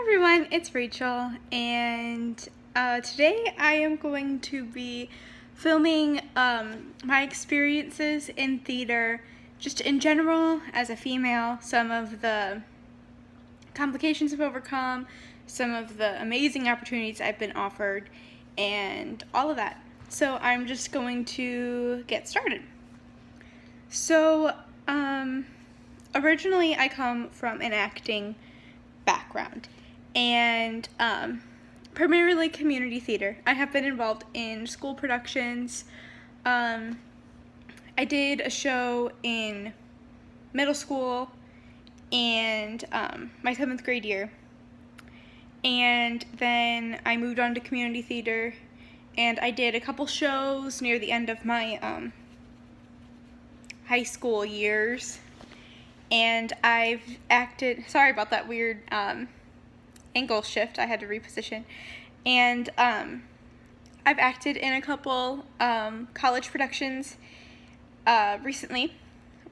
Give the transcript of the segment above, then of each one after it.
Hi everyone, it's Rachel, and today I am going to be filming my experiences in theater, just in general as a female, some of the complications I've overcome, some of the amazing opportunities I've been offered, and all of that. So I'm just going to get started. So, originally I come from an acting background, and primarily community theater. I have been involved in school productions. I did a show in middle school and my 7th grade year, and then I moved on to community theater, and I did a couple shows near the end of my high school years. And I've acted, sorry about that weird angle shift, I had to reposition. And I've acted in a couple college productions recently.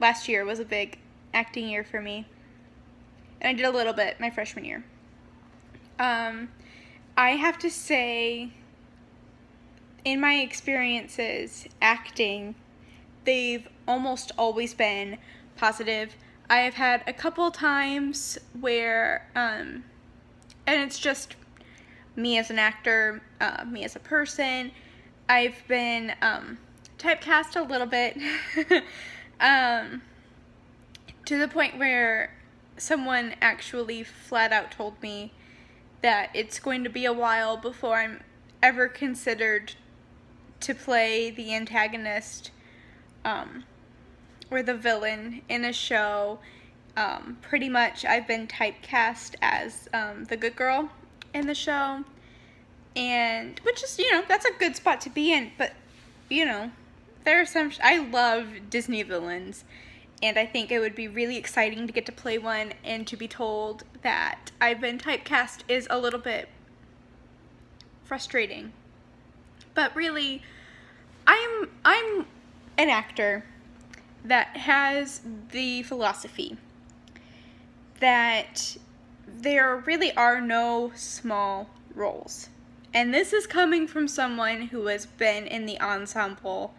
Last year was a big acting year for me. And I did a little bit my freshman year. I have to say, in my experiences acting, they've almost always been positive. I have had a couple times where, and it's just me as an actor, me as a person, I've been typecast a little bit to the point where someone actually flat out told me that it's going to be a while before I'm ever considered to play the antagonist or the villain in a show. Pretty much I've been typecast as the good girl in the show, and which is, that's a good spot to be in, but there are some I love Disney villains, and I think it would be really exciting to get to play one, and to be told that I've been typecast is a little bit frustrating. But really, I'm an actor that has the philosophy that there really are no small roles. And this is coming from someone who has been in the ensemble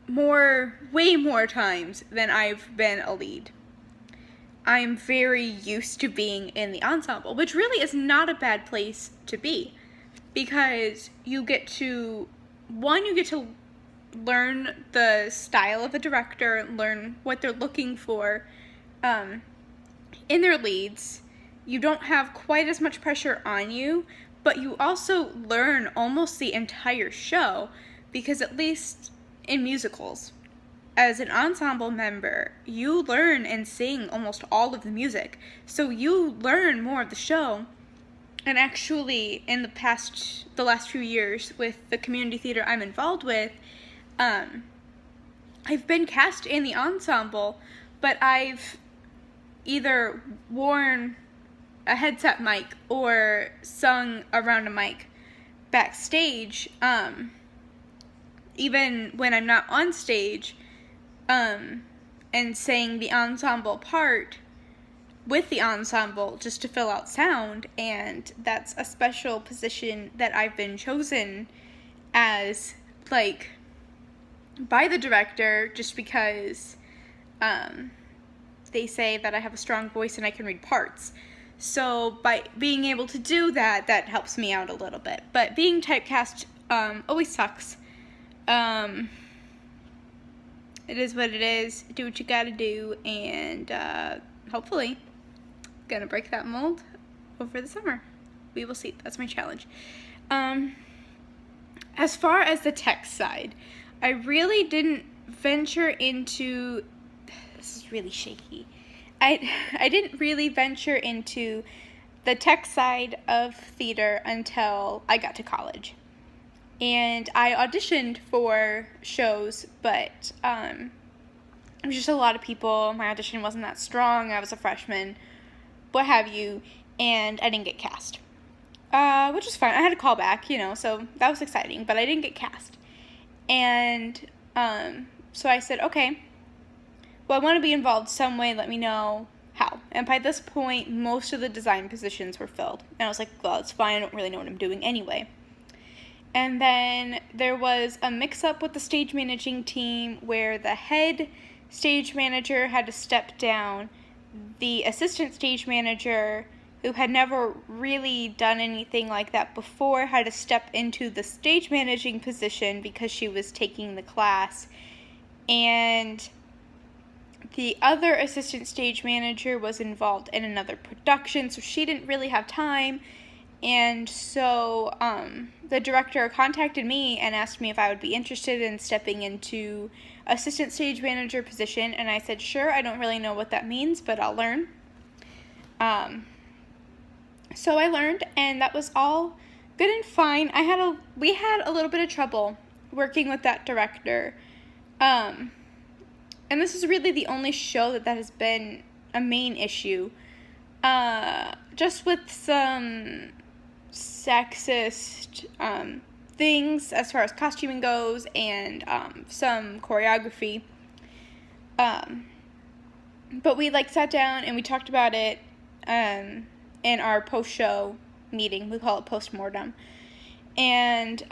way more times than I've been a lead. I'm very used to being in the ensemble, which really is not a bad place to be, because you get to learn the style of a director, learn what they're looking for in their leads. You don't have quite as much pressure on you, but you also learn almost the entire show, because at least in musicals, as an ensemble member, you learn and sing almost all of the music. So you learn more of the show. And actually, in the last few years with the community theater I'm involved with, I've been cast in the ensemble, but I've either worn a headset mic or sung around a mic backstage, even when I'm not on stage, and sang the ensemble part with the ensemble just to fill out sound. And that's a special position that I've been chosen as, by the director, just because they say that I have a strong voice and I can read parts. So by being able to do that, that helps me out a little bit. But being typecast always sucks. It is what it is. Do what you gotta do, and hopefully gonna break that mold over the summer. We will see. That's my challenge. As far as the tech side, I really didn't venture into, this is really shaky. I didn't really venture into the tech side of theater until I got to college. And I auditioned for shows, but it was just a lot of people. My audition wasn't that strong. I was a freshman, what have you, and I didn't get cast. Which was fine. I had a call back, so that was exciting, but I didn't get cast. And so I said, okay, well, I want to be involved some way, let me know how. And by this point, most of the design positions were filled. And I was like, well, it's fine. I don't really know what I'm doing anyway. And then there was a mix-up with the stage managing team where the head stage manager had to step down. The assistant stage manager, who had never really done anything like that before, had to step into the stage managing position because she was taking the class. And the other assistant stage manager was involved in another production, so she didn't really have time. And so the director contacted me and asked me if I would be interested in stepping into assistant stage manager position, and I said, sure. I don't really know what that means, but I'll learn. So I learned, and that was all good and fine. We had a little bit of trouble working with that director. And this is really the only show that has been a main issue. Just with some sexist things as far as costuming goes, and some choreography. But we sat down and we talked about it in our post-show meeting. We call it post-mortem. And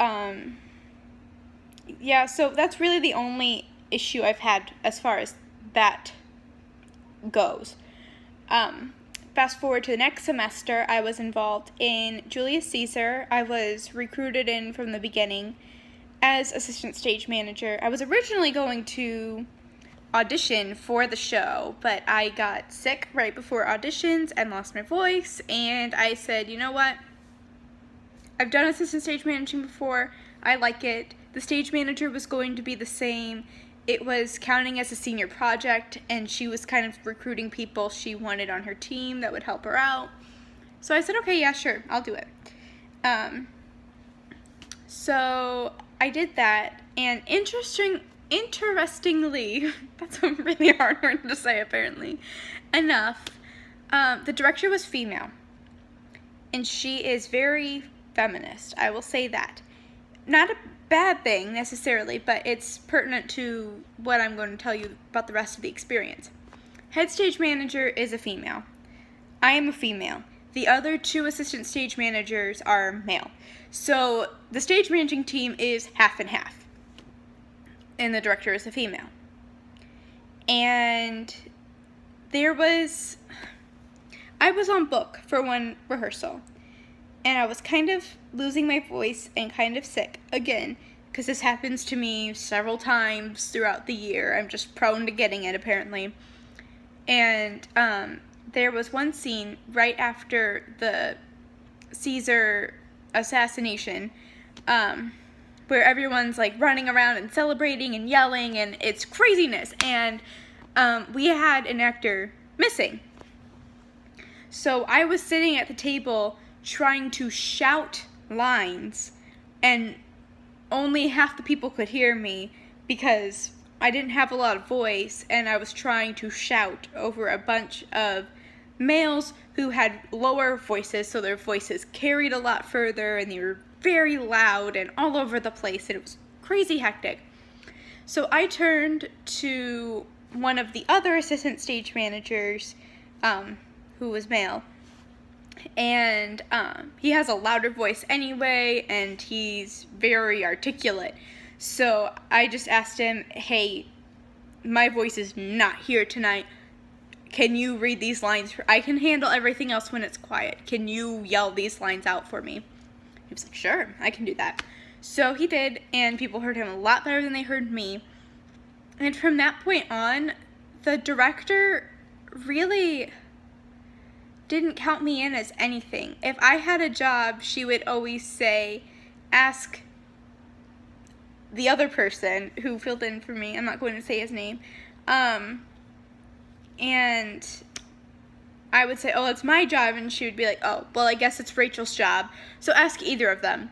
yeah, so that's really the only issue I've had as far as that goes. Fast forward to the next semester, I was involved in Julius Caesar. I was recruited in from the beginning as assistant stage manager. I was originally going to audition for the show, but I got sick right before auditions and lost my voice, and I said, you know what? I've done assistant stage managing before. I like it. The stage manager was going to be the same. It was counting as a senior project, and she was kind of recruiting people she wanted on her team that would help her out. So I said, okay, yeah, sure, I'll do it. So I did that, and interestingly, that's a really hard word to say apparently, the director was female, and she is very feminist, I will say that. Not a bad thing necessarily, but it's pertinent to what I'm going to tell you about the rest of the experience. Head stage manager is a female. I am a female. The other two assistant stage managers are male. So the stage managing team is half and half. And the director is a female. And I was on book for one rehearsal. And I was kind of losing my voice and kind of sick, again, because this happens to me several times throughout the year. I'm just prone to getting it, apparently. And there was one scene right after the Caesar assassination where everyone's running around and celebrating and yelling, and it's craziness. And we had an actor missing. So I was sitting at the table trying to shout lines, and only half the people could hear me because I didn't have a lot of voice, and I was trying to shout over a bunch of males who had lower voices, so their voices carried a lot further, and they were very loud and all over the place, and it was crazy hectic. So I turned to one of the other assistant stage managers, who was male, and he has a louder voice anyway, and he's very articulate. So I just asked him, hey, my voice is not here tonight. Can you read these lines? I can handle everything else when it's quiet. Can you yell these lines out for me? He was like, sure, I can do that. So he did, and people heard him a lot better than they heard me. And from that point on, the director really didn't count me in as anything. If I had a job, she would always say, ask the other person who filled in for me. I'm not going to say his name. And I would say, oh, it's my job. And she would be like, oh, well, I guess it's Rachel's job. So ask either of them.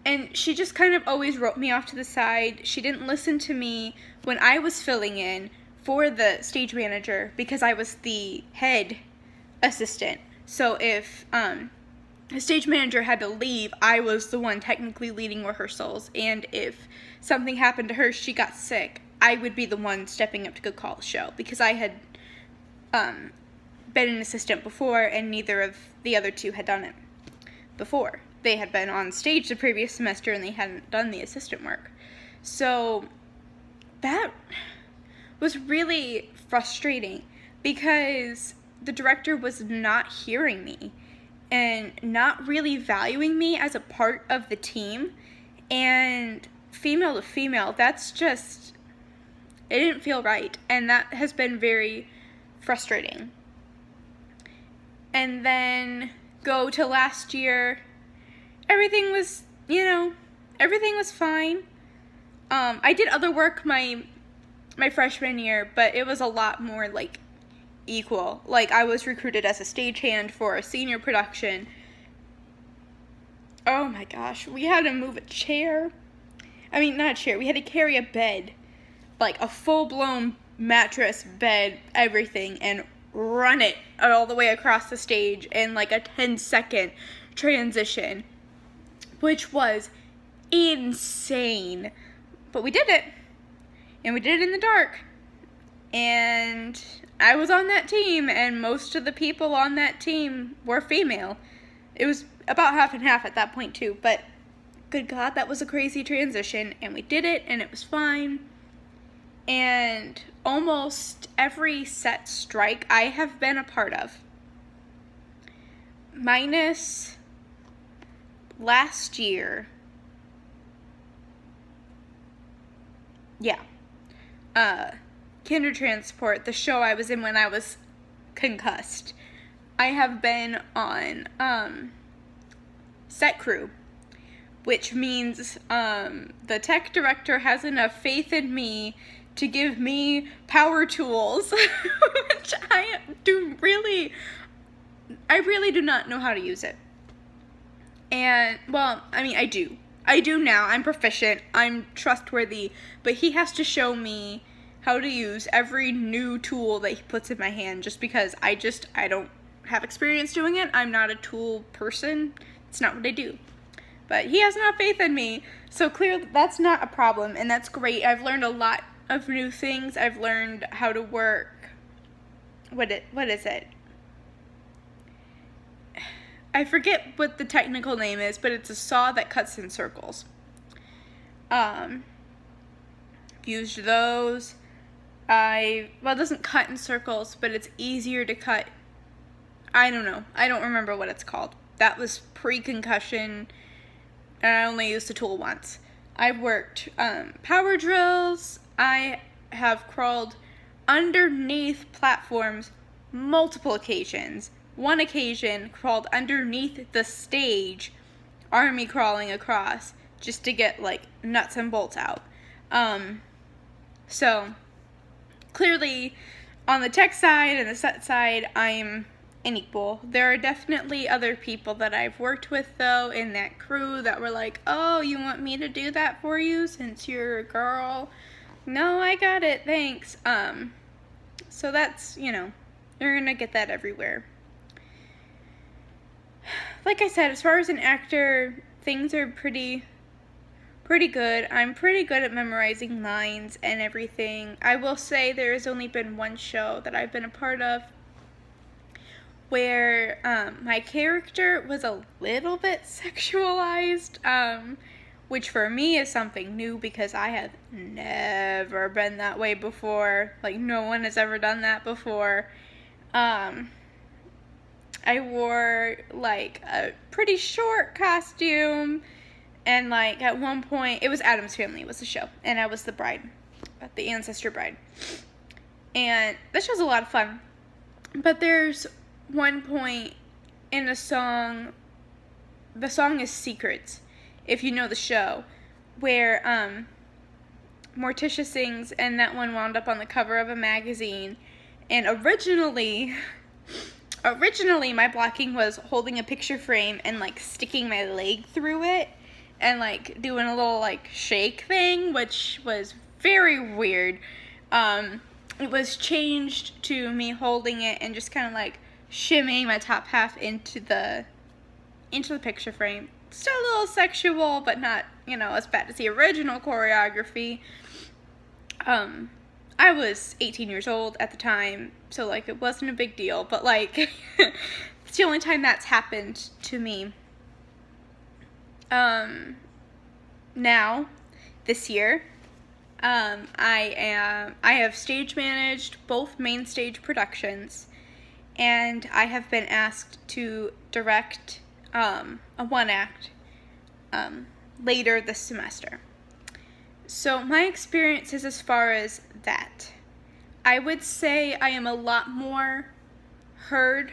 And she just kind of always wrote me off to the side. She didn't listen to me when I was filling in for the stage manager because I was the head assistant. So if the stage manager had to leave, I was the one technically leading rehearsals, and if something happened to her, she got sick, I would be the one stepping up to go call the show because I had been an assistant before, and neither of the other two had done it before. They had been on stage the previous semester, and they hadn't done the assistant work. So that was really frustrating because the director was not hearing me and not really valuing me as a part of the team. And female to female, that's just, it didn't feel right. And that has been very frustrating. And then go to last year, everything was, everything was fine. I did other work my freshman year, but it was a lot more, like, equal. Like, I was recruited as a stagehand for a senior production. Oh my gosh, we had to move a chair. I mean, not a chair, we had to carry a bed, like a full-blown mattress, bed, everything, and run it all the way across the stage in like a 10-second transition, which was insane. But we did it, and we did it in the dark, and I was on that team, and most of the people on that team were female. It was about half and half at that point too, but good God, that was a crazy transition, and we did it, and it was fine. And almost every set strike I have been a part of, minus last year. Kinder Transport, the show I was in when I was concussed. I have been on set crew, which means the tech director has enough faith in me to give me power tools, which I really do not know how to use it. And, well, I mean, I do now. I'm proficient. I'm trustworthy. But he has to show me how to use every new tool that he puts in my hand, just because I don't have experience doing it. I'm not a tool person. It's not what I do. But he has enough faith in me, so clearly that's not a problem, and that's great. I've learned a lot of new things. I've learned how to work, what is it? I forget what the technical name is, but it's a saw that cuts in circles. Used those. It doesn't cut in circles, but it's easier to cut. I don't know. I don't remember what it's called. That was pre-concussion, and I only used the tool once. I've worked power drills. I have crawled underneath platforms multiple occasions. One occasion, crawled underneath the stage, army crawling across, just to get, like, nuts and bolts out. So, clearly, on the tech side and the set side, I'm an equal. There are definitely other people that I've worked with, though, in that crew that were like, oh, you want me to do that for you since you're a girl? No, I got it, thanks. So that's, you're gonna get that everywhere. Like I said, as far as an actor, things are pretty good. I'm pretty good at memorizing lines and everything. I will say there has only been one show that I've been a part of where my character was a little bit sexualized, which for me is something new because I have never been that way before. Like, no one has ever done that before. I wore, like, a pretty short costume, and, like, at one point, it was Addams Family was the show, and I was the bride, the ancestor bride, and that show's a lot of fun, but there's one point in the song is Secrets, if you know the show, where, Morticia sings, and that one wound up on the cover of a magazine, and originally my blocking was holding a picture frame and, like, sticking my leg through it and, like, doing a little, like, shake thing, which was very weird. It was changed to me holding it and just kind of, like, shimmying my top half into the picture frame. Still a little sexual, but not, as bad as the original choreography. I was 18 years old at the time, so, like, it wasn't a big deal, but, like, it's the only time that's happened to me. Now, this year, I have stage managed both main stage productions, and I have been asked to direct a one act later this semester. So my experience is as far as that. I would say I am a lot more heard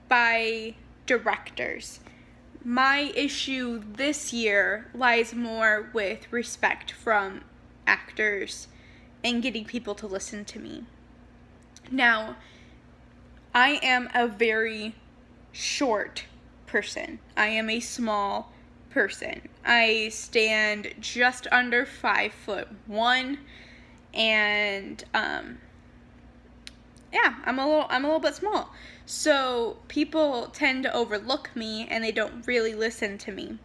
by directors. My issue this year lies more with respect from actors and getting people to listen to me. Now, I am a very short person. I am a small person. I stand just under 5'1", and yeah, I'm a little bit small. So people tend to overlook me and they don't really listen to me.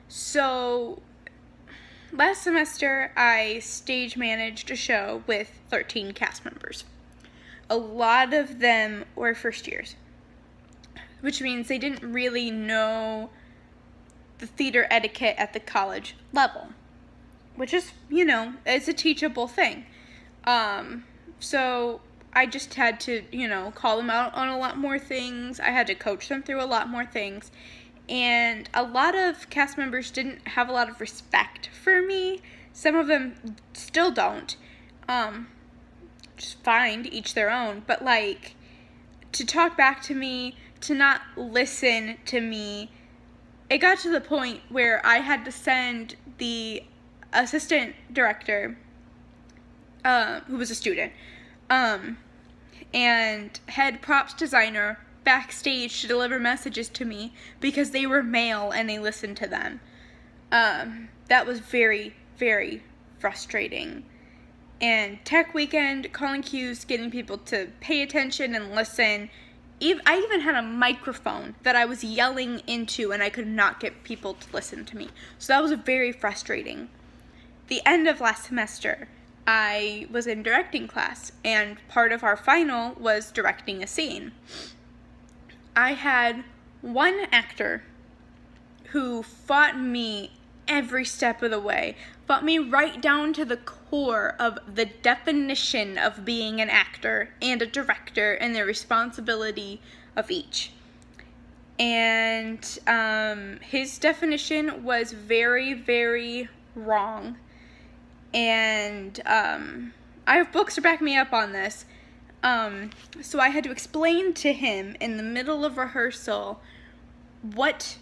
So last semester I stage managed a show with 13 cast members. A lot of them were first years, which means they didn't really know the theater etiquette at the college level, which is, it's a teachable thing. So I just had to, call them out on a lot more things. I had to coach them through a lot more things. And a lot of cast members didn't have a lot of respect for me. Some of them still don't. Just fine, each their own. But, like, to talk back to me, to not listen to me, it got to the point where I had to send the assistant director, who was a student, and head props designer backstage to deliver messages to me because they were male and they listened to them. That was very, very frustrating. And tech weekend, calling cues, getting people to pay attention and listen. I even had a microphone that I was yelling into and I could not get people to listen to me. So that was very frustrating. The end of last semester, I was in directing class, and part of our final was directing a scene. I had one actor who fought me every step of the way, fought me right down to the core of the definition of being an actor and a director and the responsibility of each. And his definition was very, very wrong. And I have books to back me up on this. So I had to explain to him in the middle of rehearsal what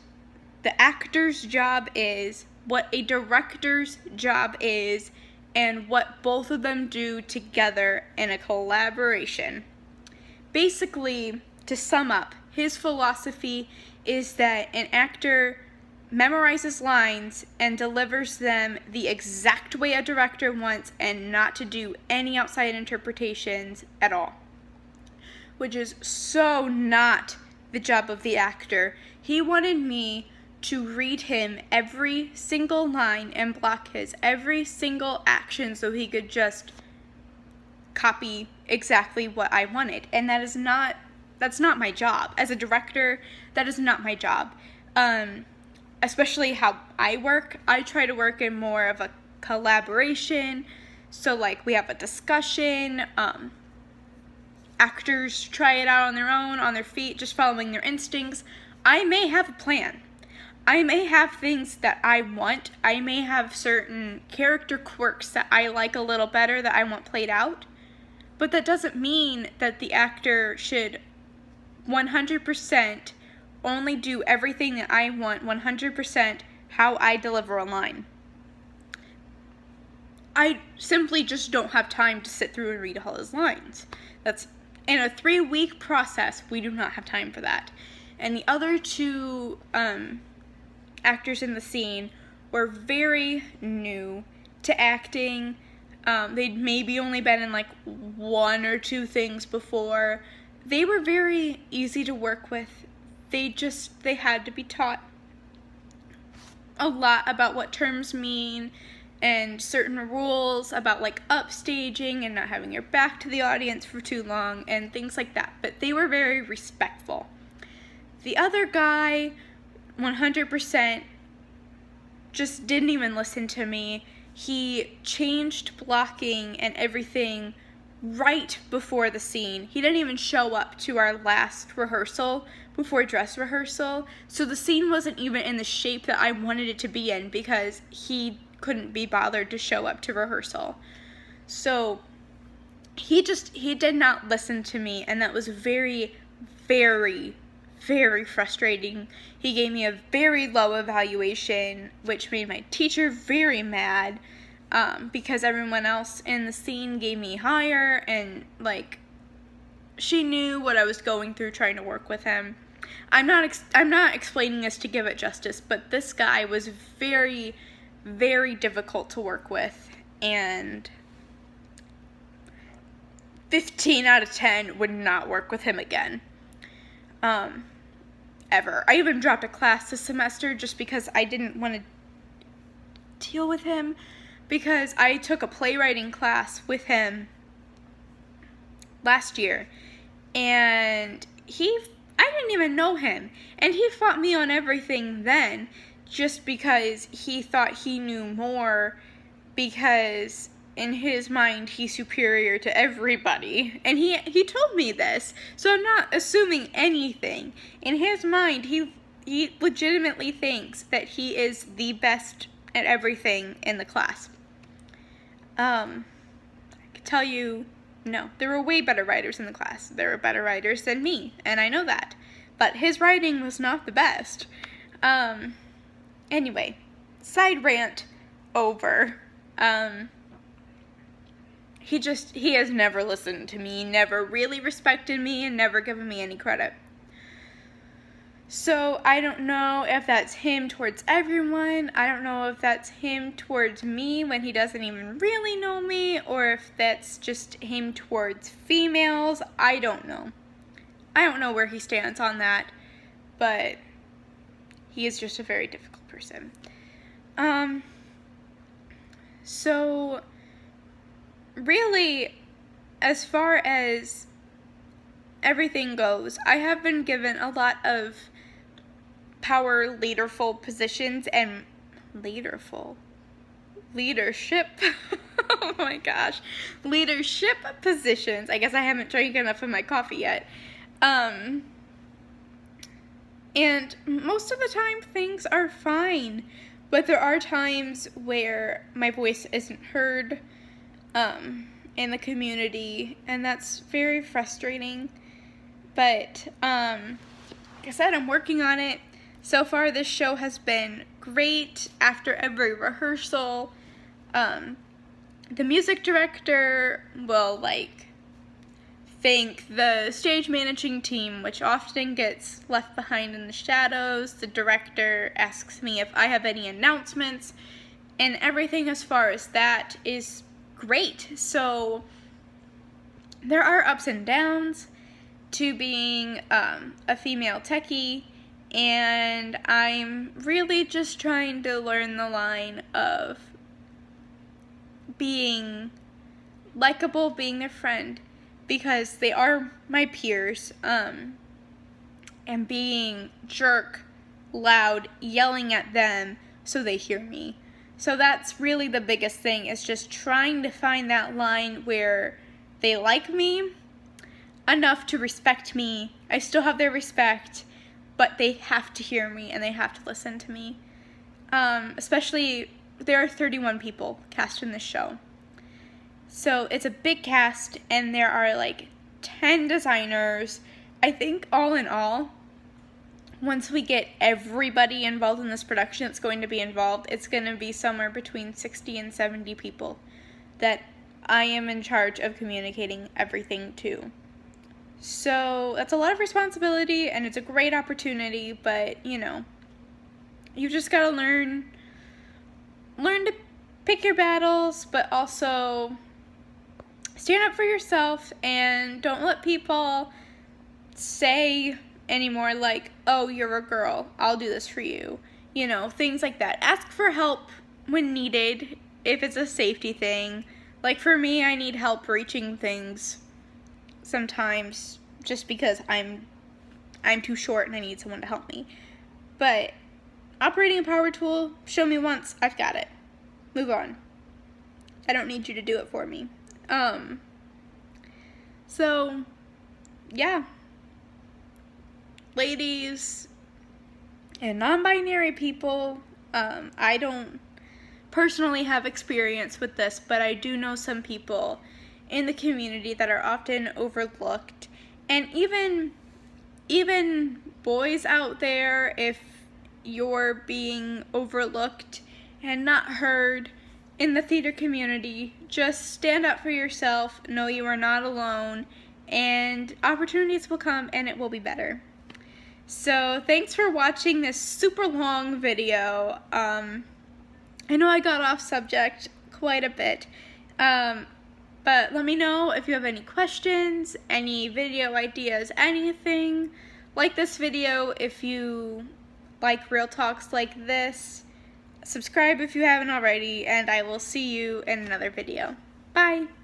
the actor's job is, what a director's job is, and what both of them do together in a collaboration. Basically, to sum up, his philosophy is that an actor memorizes lines and delivers them the exact way a director wants and not to do any outside interpretations at all. Which is so not the job of the actor. He wanted me to read him every single line and block his every single action so he could just copy exactly what I wanted. And that's not my job. As a director, that is not my job. Especially how I work. I try to work in more of a collaboration. So, like, we have a discussion. Actors try it out on their own, on their feet, just following their instincts. I may have a plan. I may have things that I want. I may have certain character quirks that I like a little better that I want played out. But that doesn't mean that the actor should 100% only do everything that I want 100% how I deliver a line. I simply just don't have time to sit through and read all his lines. That's in a 3-week process. We do not have time for that. And the other two actors in the scene were very new to acting. They'd maybe only been in like 1 or 2 things before. They were very easy to work with. They had to be taught a lot about what terms mean and certain rules about like upstaging and not having your back to the audience for too long and things like that. But they were very respectful. The other guy, 100%, just didn't even listen to me. He changed blocking and everything right before the scene. He didn't even show up to our last rehearsal before dress rehearsal. So the scene wasn't even in the shape that I wanted it to be in because he couldn't be bothered to show up to rehearsal. So he did not listen to me, and that was very, very, very frustrating. He gave me a very low evaluation, which made my teacher very mad, because everyone else in the scene gave me higher, and like she knew what I was going through trying to work with him. I'm not explaining this to give it justice, but this guy was very, very difficult to work with, and 15 out of 10 would not work with him again. Ever. I even dropped a class this semester just because I didn't want to deal with him, because I took a playwriting class with him last year, and I didn't even know him, and he fought me on everything then just because he thought he knew more, because in his mind he's superior to everybody, and he told me this, so I'm not assuming anything. In his mind, he legitimately thinks that he is the best at everything in the class. I could tell you, no, there were way better writers in the class. There were better writers than me, and I know that, but his writing was not the best. Anyway, side rant over. He has never listened to me, never really respected me, and never given me any credit. So I don't know if that's him towards everyone. I don't know if that's him towards me when he doesn't even really know me, or if that's just him towards females. I don't know. I don't know where he stands on that, but he is just a very difficult person. So really, as far as everything goes, I have been given a lot of power leaderful positions and leadership oh my gosh, leadership positions. I guess I haven't drank enough of my coffee yet. And most of the time things are fine, but there are times where my voice isn't heard in the community, and that's very frustrating. But like I said, I'm working on it. So far, this show has been great. After every rehearsal, the music director will thank the stage managing team, which often gets left behind in the shadows. The director asks me if I have any announcements, and everything as far as that is great. So there are ups and downs to being a female techie, and I'm really just trying to learn the line of being likable, being their friend, because they are my peers, and being jerk, loud, yelling at them so they hear me. So that's really the biggest thing, is just trying to find that line where they like me enough to respect me. I still have their respect, but they have to hear me and they have to listen to me. Especially, there are 31 people cast in this show. So it's a big cast, and there are 10 designers. I think all in all, once we get everybody involved in this production that's going to be involved, it's going to be somewhere between 60 and 70 people that I am in charge of communicating everything to. So that's a lot of responsibility, and it's a great opportunity, but you just gotta learn to pick your battles, but also stand up for yourself, and don't let people say anymore oh, you're a girl, I'll do this for you. Things like that. Ask for help when needed. if it's a safety thing. Like for me, I need help reaching things sometimes just because I'm too short and I need someone to help me. But operating a power tool, show me once, I've got it. Move on. I don't need you to do it for me. So, yeah. Ladies and non-binary people, I don't personally have experience with this, but I do know some people in the community that are often overlooked. And even boys out there, if you're being overlooked and not heard in the theater community, just stand up for yourself, know you are not alone, and opportunities will come and it will be better. So thanks for watching this super long video. I know I got off subject quite a bit, but let me know if you have any questions, any video ideas, anything. Like this video if you like real talks like this. Subscribe if you haven't already, and I will see you in another video. Bye!